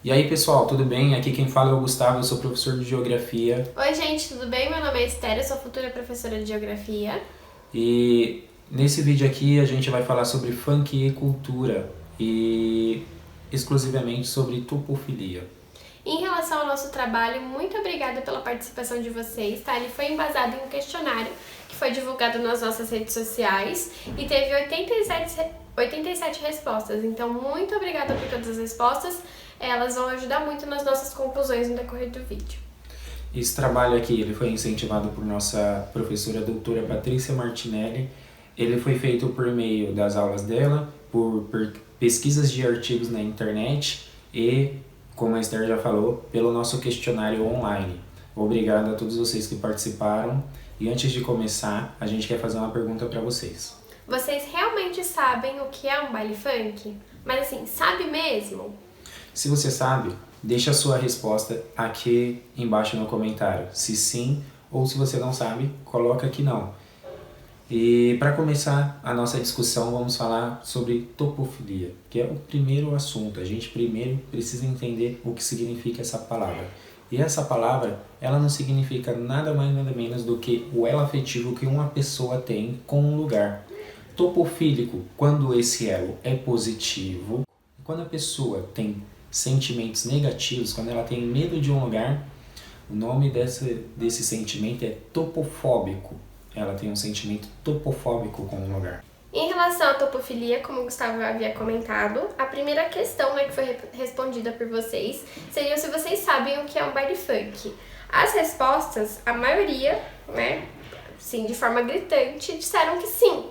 E aí pessoal, tudo bem? Aqui quem fala é o Gustavo, eu sou professor de Geografia. Oi gente, tudo bem? Meu nome é Esther, eu sou futura professora de Geografia. E nesse vídeo aqui a gente vai falar sobre funk e cultura e exclusivamente sobre topofilia. Em relação ao nosso trabalho, muito obrigada pela participação de vocês, tá? Ele foi embasado em um questionário que foi divulgado nas nossas redes sociais e teve 87 respostas. Então, muito obrigada por todas as respostas. Elas vão ajudar muito nas nossas conclusões no decorrer do vídeo. Esse trabalho aqui ele foi incentivado por nossa professora doutora Patrícia Martinelli. Ele foi feito por meio das aulas dela, por pesquisas de artigos na internet e, como a Esther já falou, pelo nosso questionário online. Obrigado a todos vocês que participaram. E antes de começar, a gente quer fazer uma pergunta para vocês. Vocês realmente sabem o que é um baile funk? Mas assim, sabe mesmo? Se você sabe, deixa a sua resposta aqui embaixo no comentário. Se sim ou se você não sabe, coloca que não. E para começar a nossa discussão, vamos falar sobre topofilia, que é o primeiro assunto. A gente primeiro precisa entender o que significa essa palavra. E essa palavra, ela não significa nada mais nada menos do que o elo afetivo que uma pessoa tem com um lugar. Topofílico, quando esse elo é positivo, quando a pessoa tem sentimentos negativos, quando ela tem medo de um lugar, o nome desse sentimento é topofóbico. Ela tem um sentimento topofóbico com um lugar. Em relação à topofilia, como o Gustavo havia comentado, a primeira questão que foi respondida por vocês seria se vocês sabem o que é um baile funk. As respostas, a maioria, sim, de forma gritante, disseram que sim.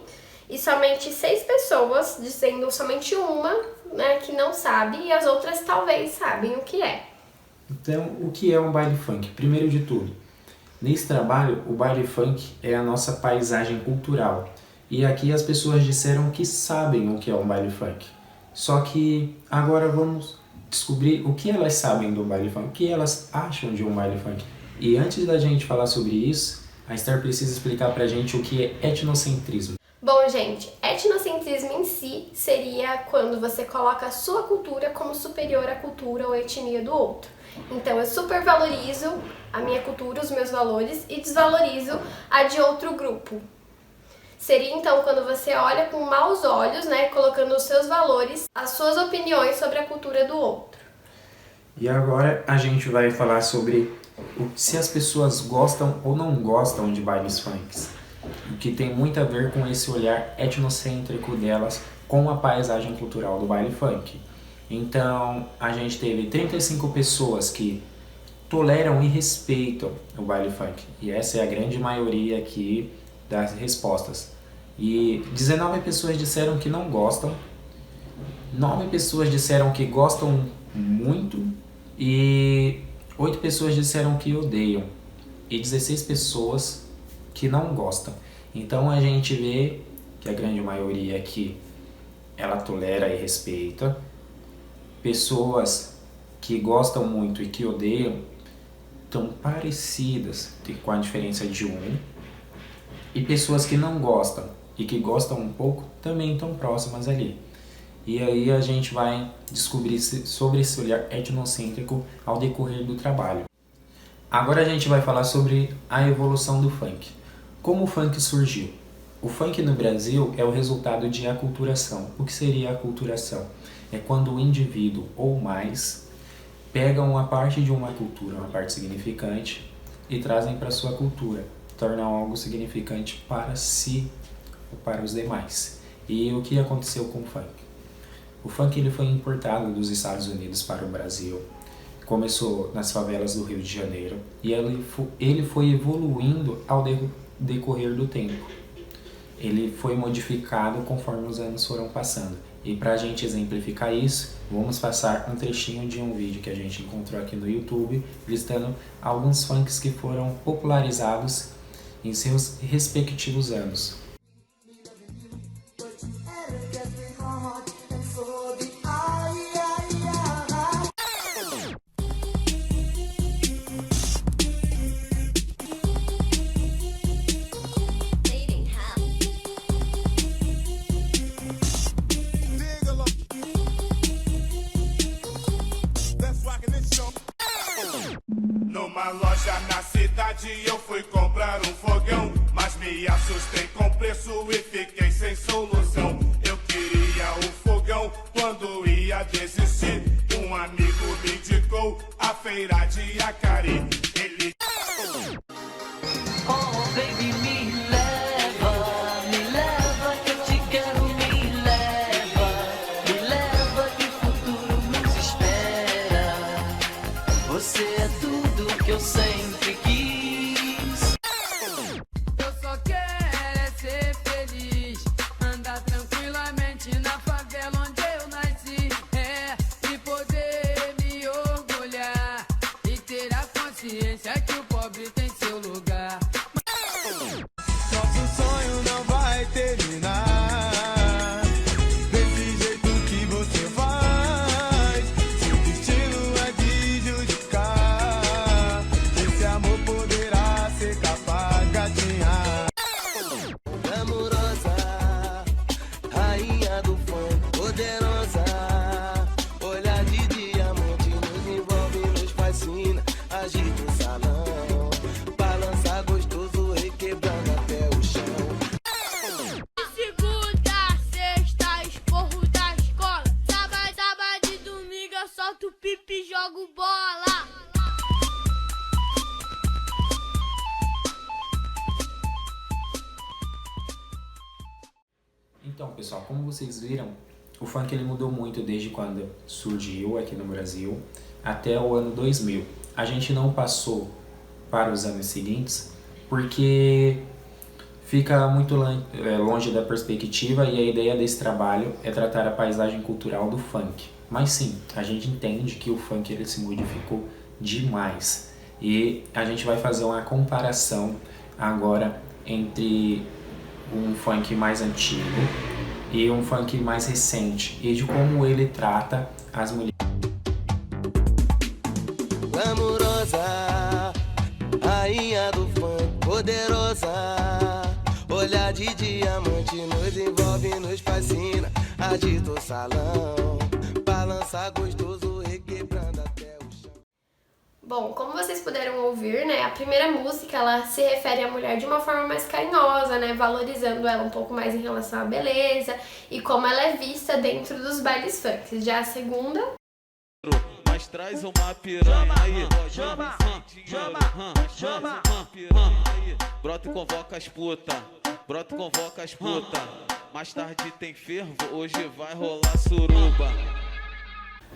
E somente 6 pessoas, dizendo somente uma, que não sabe, e as outras talvez sabem o que é. Então, o que é um baile funk? Primeiro de tudo, nesse trabalho, o baile funk é a nossa paisagem cultural. E aqui as pessoas disseram que sabem o que é um baile funk. Só que agora vamos descobrir o que elas sabem do baile funk, o que elas acham de um baile funk. E antes da gente falar sobre isso, a Esther precisa explicar pra gente o que é etnocentrismo. Bom, gente, etnocentrismo em si seria quando você coloca a sua cultura como superior à cultura ou etnia do outro. Então, eu supervalorizo a minha cultura, os meus valores e desvalorizo a de outro grupo. Seria então quando você olha com maus olhos, colocando os seus valores, as suas opiniões sobre a cultura do outro. E agora a gente vai falar sobre se as pessoas gostam ou não gostam de bailes funks. O que tem muito a ver com esse olhar etnocêntrico delas com a paisagem cultural do baile funk. Então, a gente teve 35 pessoas que toleram e respeitam o baile funk. E essa é a grande maioria aqui das respostas. E 19 pessoas disseram que não gostam, 9 pessoas disseram que gostam muito e 8 pessoas disseram que odeiam e 16 pessoas que não gostam. Então a gente vê que a grande maioria aqui ela tolera e respeita. Pessoas que gostam muito e que odeiam estão parecidas com a diferença de um. E pessoas que não gostam e que gostam um pouco também estão próximas ali. E aí a gente vai descobrir sobre esse olhar etnocêntrico ao decorrer do trabalho. Agora a gente vai falar sobre a evolução do funk. Como o funk surgiu? O funk no Brasil é o resultado de aculturação. O que seria aculturação? É quando o indivíduo ou mais pegam uma parte de uma cultura, uma parte significante, e trazem para sua cultura, tornam algo significante para si ou para os demais. E o que aconteceu com o funk? O funk ele foi importado dos Estados Unidos para o Brasil. Começou nas favelas do Rio de Janeiro e ele foi evoluindo ao decorrer do tempo. Ele foi modificado conforme os anos foram passando. E para a gente exemplificar isso, vamos passar um trechinho de um vídeo que a gente encontrou aqui no YouTube, listando alguns funks que foram popularizados em seus respectivos anos. Numa loja na cidade eu fui comprar um fogão, mas me assustei com preço e fiquei sem solução. Eu queria o fogão, quando ia desistir, um amigo me indicou a feira de Acari. Ele... Oh, baby, me leva que eu te quero, me leva que o futuro nos espera. Você é tudo que eu sempre quis. Eu só quero é ser feliz, andar tranquilamente na favela onde eu nasci, e poder me orgulhar e ter a consciência que o pobre tem seu lugar. Nosso sonho não vai terminar desse jeito que você faz. Seu destino é de judicar. Esse amor poderá ser capaz, gatinha. Amorosa, rainha do funk, poderosa, olhar de diamante nos envolve, nos fascina, agita o salão, balança gostoso, requebrando até o chão. Segunda, sexta, esporro da escola. Sábado e domingo eu solto pipi e jogo bola. Então, pessoal, como vocês viram, o funk ele mudou muito desde quando surgiu aqui no Brasil até o ano 2000. A gente não passou para os anos seguintes porque fica muito longe da perspectiva, e a ideia desse trabalho é tratar a paisagem cultural do funk. Mas sim, a gente entende que o funk ele se modificou demais, e a gente vai fazer uma comparação agora entre um funk mais antigo e um funk mais recente, e de como ele trata as mulheres. Amorosa, rainha do funk, poderosa, olhar de diamante nos envolve, nos fascina, agita o salão, balança gostoso, requebrando até o chão. Bom, como vocês puderam ouvir, né, a primeira música ela se refere à mulher de uma forma mais carinhosa, né, valorizando ela um pouco mais em relação à beleza e como ela é vista dentro dos bailes funk. Já a segunda... Mas traz uma piranha aí, chama, brota e convoca as puta, brota e convoca as puta. Mais tarde tem fervo, hoje vai rolar suruba.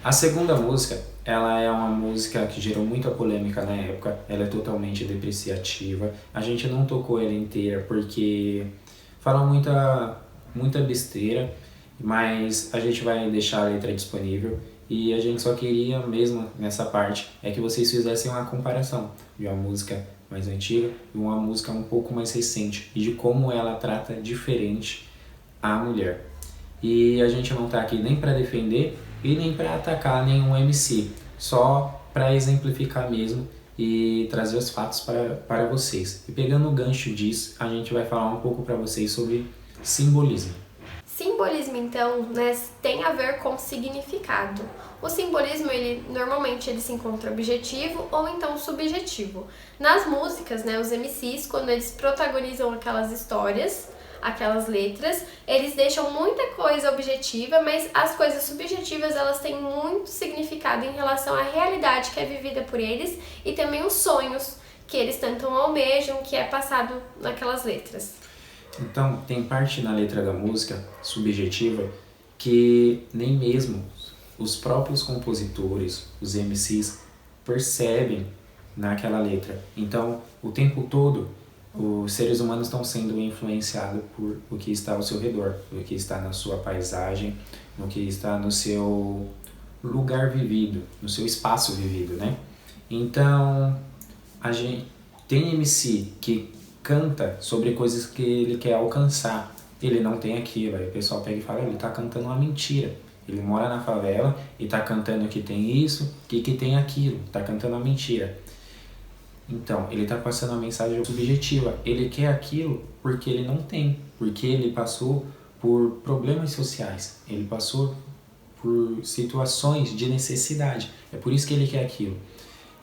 A segunda música, ela é uma música que gerou muita polêmica na época, ela é totalmente depreciativa. A gente não tocou ela inteira porque fala muita besteira, mas a gente vai deixar a letra disponível, e a gente só queria mesmo nessa parte é que vocês fizessem uma comparação de uma música mais antiga e uma música um pouco mais recente, e de como ela trata diferente a mulher. E a gente não tá aqui nem para defender e nem para atacar nenhum MC, só para exemplificar mesmo e trazer os fatos para vocês. E pegando o gancho disso, a gente vai falar um pouco para vocês sobre simbolismo. Simbolismo, então, né, tem a ver com significado. O simbolismo, normalmente ele se encontra objetivo ou então subjetivo. Nas músicas, né, os MCs, quando eles protagonizam aquelas histórias, aquelas letras, eles deixam muita coisa objetiva, mas as coisas subjetivas elas têm muito significado em relação à realidade que é vivida por eles e também os sonhos que eles tanto almejam, que é passado naquelas letras. Então, tem parte na letra da música subjetiva que nem mesmo os próprios compositores, os MCs, percebem naquela letra. Então, o tempo todo, os seres humanos estão sendo influenciados por o que está ao seu redor, o que está na sua paisagem, no que está no seu lugar vivido, no seu espaço vivido, né? Então, a gente tem MC que canta sobre coisas que ele quer alcançar. Ele não tem aquilo, aí o pessoal pega e fala, ele tá cantando uma mentira. Ele mora na favela e tá cantando que tem isso, que tem aquilo, tá cantando uma mentira. Então, ele tá passando uma mensagem subjetiva. Ele quer aquilo porque ele não tem, porque ele passou por problemas sociais, ele passou por situações de necessidade. É por isso que ele quer aquilo.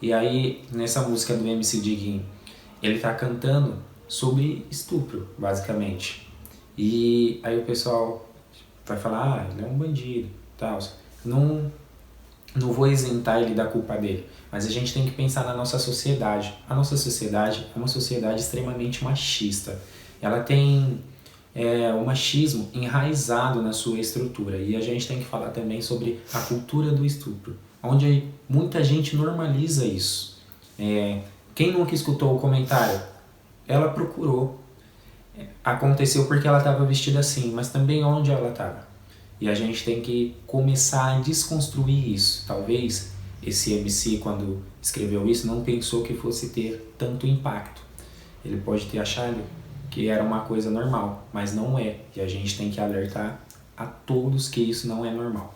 E aí, nessa música do MC Diguinho, ele tá cantando sobre estupro, basicamente. E aí o pessoal vai falar, ele é um bandido, tal. Não vou isentar ele da culpa dele, mas a gente tem que pensar na nossa sociedade. A nossa sociedade é uma sociedade extremamente machista. Ela tem o machismo enraizado na sua estrutura. E a gente tem que falar também sobre a cultura do estupro, onde muita gente normaliza isso. Quem nunca escutou o comentário? Ela procurou. Aconteceu porque ela estava vestida assim, mas também onde ela estava. E a gente tem que começar a desconstruir isso. Talvez esse MC, quando escreveu isso, não pensou que fosse ter tanto impacto. Ele pode ter achado que era uma coisa normal, mas não é. E a gente tem que alertar a todos que isso não é normal.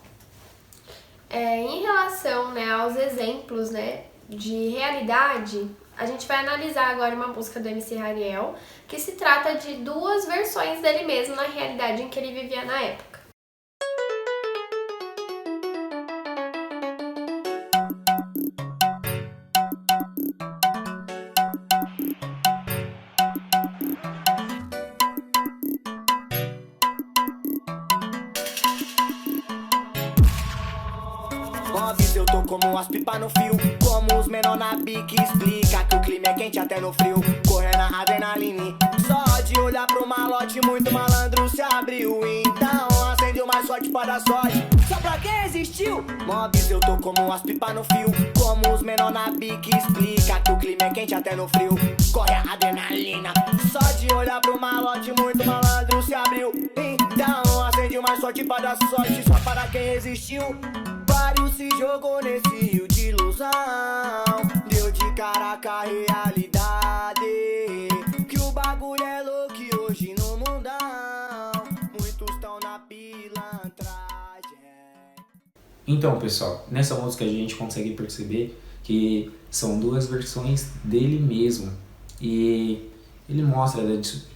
Em relação, né, aos exemplos, né, de realidade, a gente vai analisar agora uma música do MC Hariel, que se trata de duas versões dele mesmo na realidade em que ele vivia na época. Óbvio, eu tô como as pipas no fio, como os menor na bique. Explica que o clima é quente até no frio, correndo a adrenalina. Só de olhar pro malote, muito malandro se abriu. Então acende o mais forte para dar sorte, só pra quem existiu. Mobs, eu tô como as pipas no fio, como os menor na bique. Explica que o clima é quente até no frio, corre a adrenalina. Só de olhar pro malote, muito malandro se abriu. Então acende o mais forte para dar sorte, só para quem existiu. Vários se jogou nesse rio de ilusão, deu de cara com a realidade, que o bagulho é louco e hoje no mundão muitos tão na pilantragem. Então, pessoal, nessa música a gente consegue perceber que são duas versões dele mesmo. E ele mostra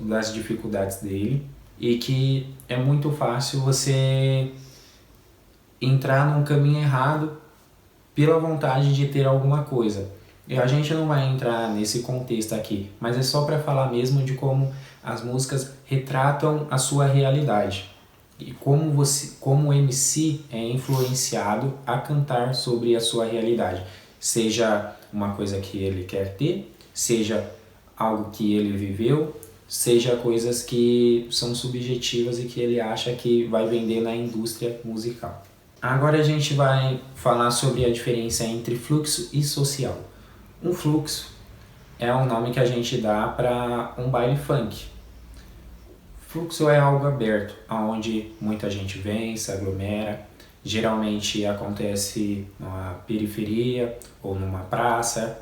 das dificuldades dele e que é muito fácil você entrar num caminho errado pela vontade de ter alguma coisa. E a gente não vai entrar nesse contexto aqui, mas é só para falar mesmo de como as músicas retratam a sua realidade e como o MC é influenciado a cantar sobre a sua realidade, seja uma coisa que ele quer ter, seja algo que ele viveu, seja coisas que são subjetivas e que ele acha que vai vender na indústria musical. Agora a gente vai falar sobre a diferença entre fluxo e social. Um fluxo é um nome que a gente dá para um baile funk. Fluxo é algo aberto, onde muita gente vem, se aglomera. Geralmente acontece numa periferia ou numa praça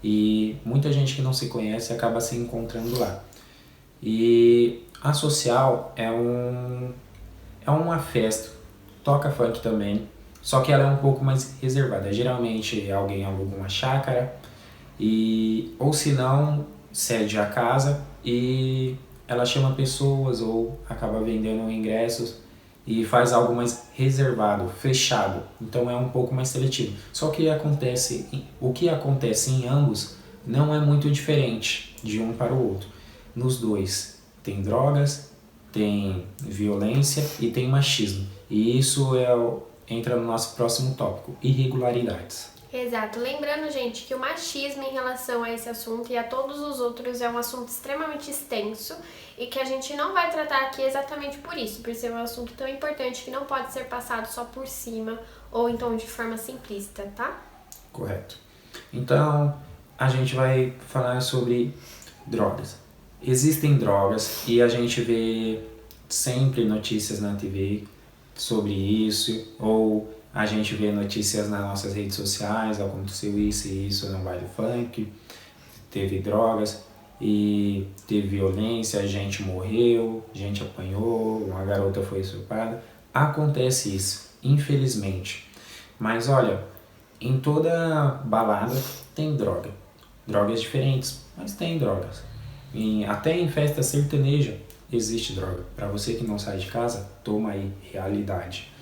e muita gente que não se conhece acaba se encontrando lá. E a social é uma festa. Toca funk também, só que ela é um pouco mais reservada. Geralmente alguém aluga uma chácara, ou se não, cede a casa e ela chama pessoas ou acaba vendendo ingressos e faz algo mais reservado, fechado. Então é um pouco mais seletivo. Só que o que acontece em ambos não é muito diferente de um para o outro. Nos dois tem drogas, tem violência e tem machismo. E isso entra no nosso próximo tópico, irregularidades. Exato. Lembrando, gente, que o machismo em relação a esse assunto e a todos os outros é um assunto extremamente extenso e que a gente não vai tratar aqui exatamente por isso, por ser um assunto tão importante que não pode ser passado só por cima ou então de forma simplista, tá? Correto. Então, a gente vai falar sobre drogas. Existem drogas e a gente vê sempre notícias na TV sobre isso, ou a gente vê notícias nas nossas redes sociais, aconteceu isso e isso no baile funk, teve drogas e teve violência, gente morreu, gente apanhou, uma garota foi estuprada. Acontece isso, infelizmente. Mas olha, em toda balada tem droga. Drogas diferentes, mas tem drogas. Até em festa sertaneja existe droga. Pra você que não sai de casa, toma aí, realidade.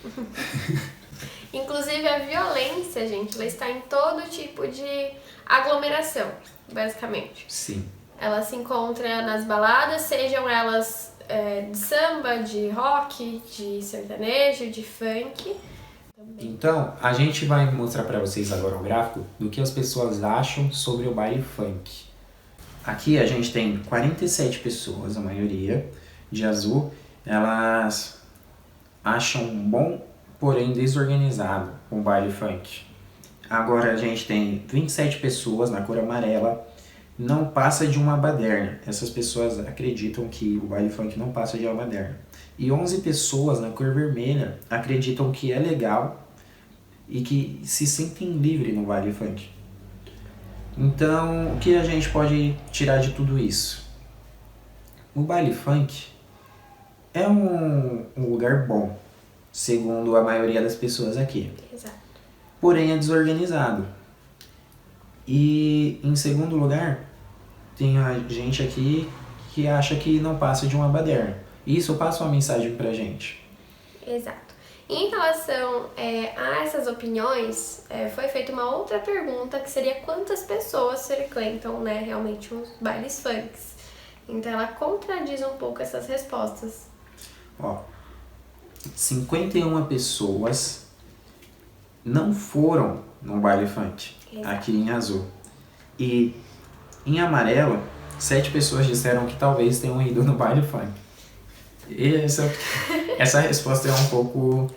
Inclusive, a violência, gente, ela está em todo tipo de aglomeração, basicamente. Sim. Ela se encontra nas baladas, sejam elas de samba, de rock, de sertanejo, de funk. Então, a gente vai mostrar para vocês agora um gráfico do que as pessoas acham sobre o baile funk. Aqui a gente tem 47 pessoas, a maioria, de azul. Elas acham bom, porém desorganizado, o baile funk. Agora a gente tem 27 pessoas na cor amarela. Não passa de uma baderna. Essas pessoas acreditam que o baile funk não passa de uma baderna. E 11 pessoas na cor vermelha acreditam que é legal e que se sentem livres no baile funk. Então, o que a gente pode tirar de tudo isso? O baile funk é um lugar bom, segundo a maioria das pessoas aqui. Exato. Porém, é desorganizado. E, em segundo lugar, tem a gente aqui que acha que não passa de uma baderna. Isso passa uma mensagem pra gente. Exato. Em relação a essas opiniões, foi feita uma outra pergunta, que seria quantas pessoas frequentam, né, realmente os bailes funks. Então ela contradiz um pouco essas respostas. Ó, 51 pessoas não foram no baile funk, Exato. aqui em azul. E em amarelo, 7 pessoas disseram que talvez tenham ido no baile funk. E essa resposta é um pouco...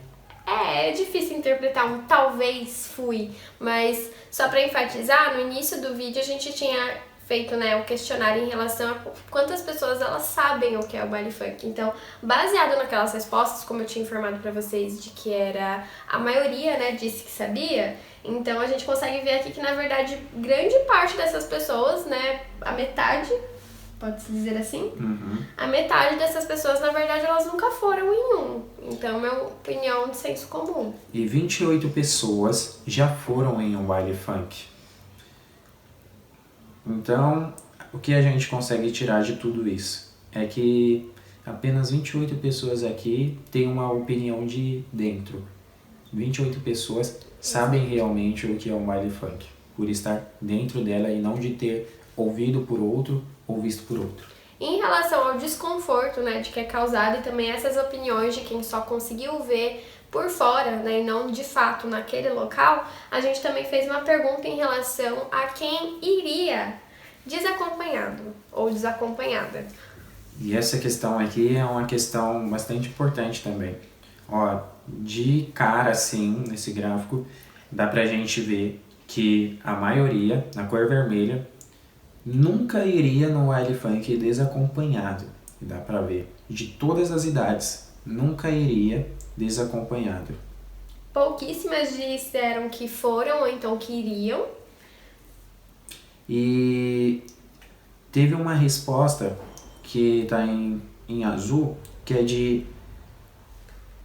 É difícil interpretar um talvez fui, mas só para enfatizar, no início do vídeo a gente tinha feito, né, o questionário em relação a quantas pessoas elas sabem o que é o baile funk. Então, baseado naquelas respostas, como eu tinha informado para vocês de que era a maioria, né, disse que sabia, então a gente consegue ver aqui que na verdade grande parte dessas pessoas, né, a metade, pode-se dizer assim, a metade dessas pessoas, na verdade, elas nunca foram em um. Então, é uma opinião de senso comum. E 28 pessoas já foram em um baile funk. Então, o que a gente consegue tirar de tudo isso? É que apenas 28 pessoas aqui têm uma opinião de dentro. 28 pessoas sabem realmente o que é um baile funk, por estar dentro dela e não de ter ouvido por outro ou visto por outro. Em relação ao desconforto, né, de que é causado e também essas opiniões de quem só conseguiu ver por fora, né, e não de fato naquele local, a gente também fez uma pergunta em relação a quem iria desacompanhado ou desacompanhada. E essa questão aqui é uma questão bastante importante também. Ó, de cara assim, nesse gráfico, dá pra gente ver que a maioria, na cor vermelha, nunca iria no baile funk desacompanhado. Dá pra ver. De todas as idades, nunca iria desacompanhado. Pouquíssimas disseram que foram ou então que iriam. E teve uma resposta que tá em azul, que é de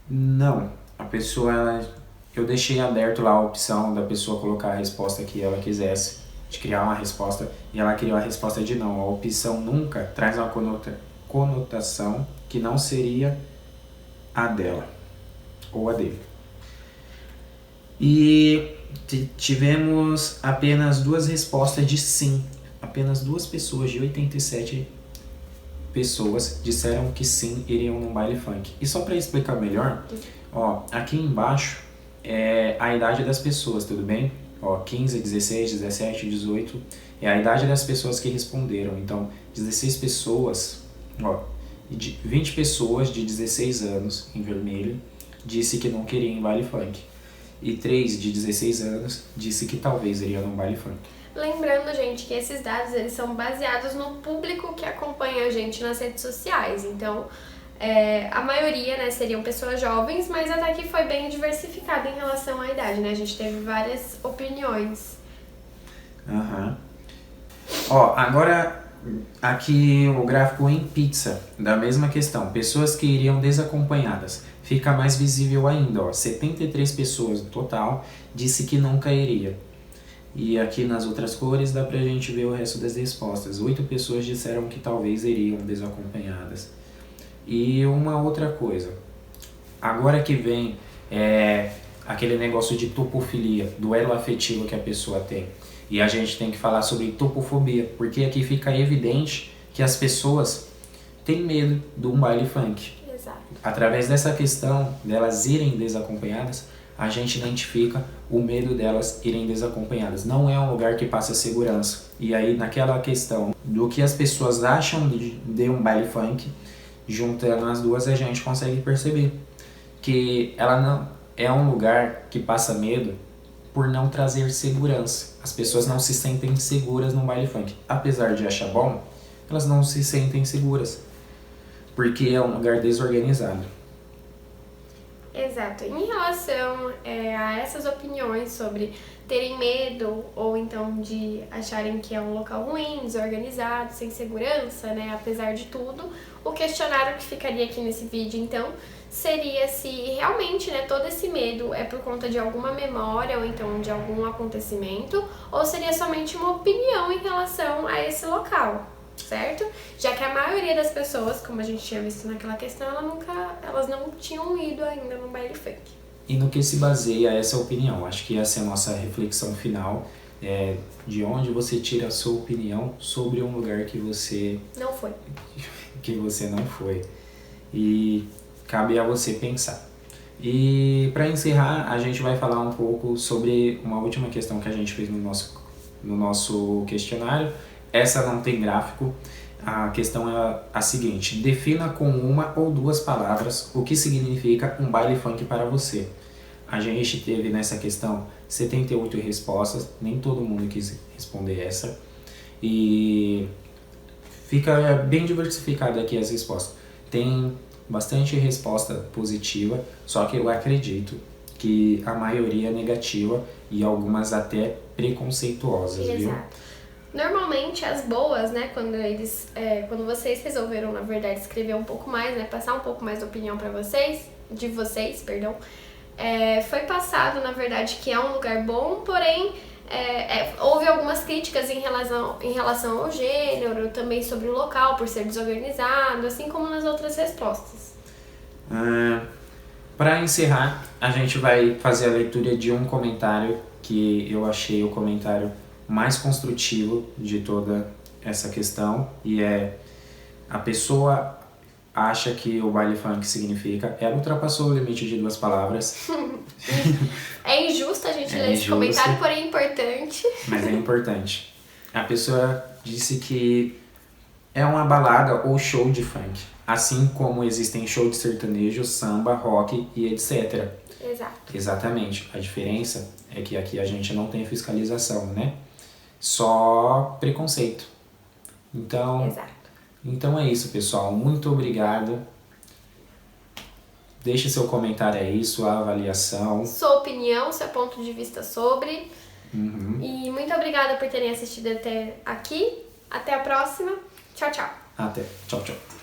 não. A pessoa, eu deixei aberto lá a opção da pessoa colocar a resposta que ela quisesse, de criar uma resposta, e ela criou a resposta de não. A opção nunca traz uma conotação que não seria a dela ou a dele. E tivemos apenas 2 respostas de sim. Apenas 2 pessoas de 87 pessoas disseram que sim, iriam no baile funk. E só para explicar melhor, ó, aqui embaixo é a idade das pessoas, tudo bem? Ó, 15, 16, 17, 18 é a idade das pessoas que responderam. Então, 16 pessoas, ó, 20 pessoas de 16 anos, em vermelho, disse que não queria em baile funk. E 3 de 16 anos disse que talvez iria no baile funk. Lembrando, gente, que esses dados eles são baseados no público que acompanha a gente nas redes sociais. Então, a maioria, né, seriam pessoas jovens, mas até que foi bem diversificado em relação à idade, né? A gente teve várias opiniões. Ó, agora aqui o gráfico em pizza, da mesma questão. Pessoas que iriam desacompanhadas. Fica mais visível ainda, ó. 73 pessoas no total disse que nunca iria. E aqui nas outras cores dá pra gente ver o resto das respostas. 8 pessoas disseram que talvez iriam desacompanhadas. E uma outra coisa. Agora que vem aquele negócio de topofilia, duelo afetivo que a pessoa tem. E a gente tem que falar sobre topofobia, porque aqui fica evidente que as pessoas têm medo de um baile funk. Exato. Através dessa questão delas irem desacompanhadas, a gente identifica o medo delas irem desacompanhadas. Não é um lugar que passa segurança. E aí, naquela questão do que as pessoas acham de um baile funk, juntando as duas, a gente consegue perceber que ela não é um lugar que passa medo por não trazer segurança. As pessoas não se sentem seguras num baile funk. Apesar de achar bom, elas não se sentem seguras, porque é um lugar desorganizado. Exato. Em relação a essas opiniões sobre terem medo ou então de acharem que é um local ruim, desorganizado, sem segurança, né, apesar de tudo, o questionário que ficaria aqui nesse vídeo, então, seria se realmente, né, todo esse medo é por conta de alguma memória ou então de algum acontecimento, ou seria somente uma opinião em relação a esse local, certo? Já que a maioria das pessoas, como a gente tinha visto naquela questão, elas não tinham ido ainda no baile funk. E no que se baseia essa opinião? Acho que essa é a nossa reflexão final, de onde você tira a sua opinião sobre um lugar que você não foi. E cabe a você pensar. E para encerrar, a gente vai falar um pouco sobre uma última questão que a gente fez no nosso questionário. Essa não tem gráfico. A questão é a seguinte: defina com uma ou duas palavras o que significa um baile funk para você. A gente teve nessa questão 78 respostas, nem todo mundo quis responder essa. E fica bem diversificado aqui as respostas. Tem bastante resposta positiva, só que eu acredito que a maioria é negativa e algumas até preconceituosas, viu? Exato. Normalmente as boas, né, quando vocês resolveram, na verdade, escrever um pouco mais, né, passar um pouco mais de opinião de vocês, foi passado, na verdade, que é um lugar bom, porém houve algumas críticas em relação ao gênero, também sobre o local, por ser desorganizado, assim como nas outras respostas. Para encerrar, a gente vai fazer a leitura de um comentário que eu achei o comentário mais construtivo de toda essa questão, e a pessoa acha que o baile funk significa, ela ultrapassou o limite de 2 palavras. É injusto a gente ler esse comentário, porém é importante. Mas é importante. A pessoa disse que é uma balada ou show de funk, assim como existem show de sertanejo, samba, rock e etc. Exato. Exatamente. A diferença é que aqui a gente não tem fiscalização, né? Só preconceito. Então é isso, pessoal. Muito obrigado. Deixe seu comentário aí, sua avaliação. Sua opinião, seu ponto de vista sobre. E muito obrigada por terem assistido até aqui. Até a próxima. Tchau, tchau. Até. Tchau, tchau.